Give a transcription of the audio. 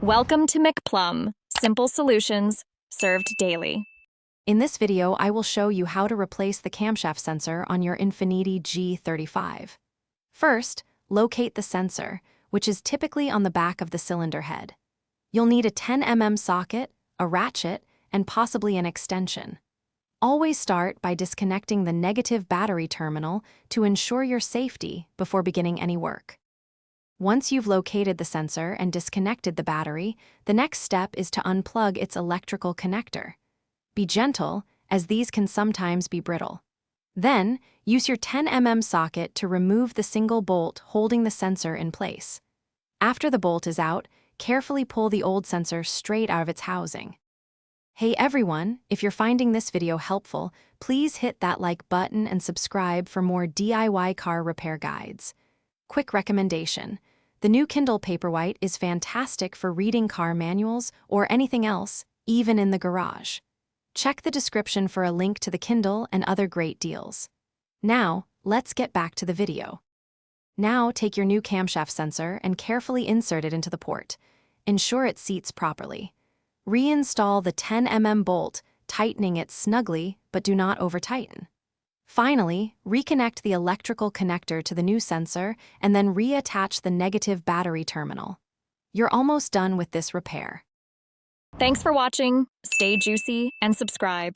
Welcome to McPlum, simple solutions served daily. In this video, I will show you how to replace the camshaft sensor on your Infiniti G35. First, locate the sensor, which is typically on the back of the cylinder head. You'll need a 10 mm socket, a ratchet, and possibly an extension. Always start by disconnecting the negative battery terminal to ensure your safety before beginning any work. Once you've located the sensor and disconnected the battery, the next step is to unplug its electrical connector. Be gentle, as these can sometimes be brittle. Then, use your 10 mm socket to remove the single bolt holding the sensor in place. After the bolt is out, carefully pull the old sensor straight out of its housing. Hey everyone, if you're finding this video helpful, please hit that like button and subscribe for more DIY car repair guides. Quick recommendation: the new Kindle Paperwhite is fantastic for reading car manuals or anything else, even in the garage. Check the description for a link to the Kindle and other great deals. Now, let's get back to the video. Now take your new camshaft sensor and carefully insert it into the port. Ensure it seats properly. Reinstall the 10 mm bolt, tightening it snugly, but do not over-tighten. Finally, reconnect the electrical connector to the new sensor and then reattach the negative battery terminal. You're almost done with this repair. Thanks for watching. Stay juicy and subscribe.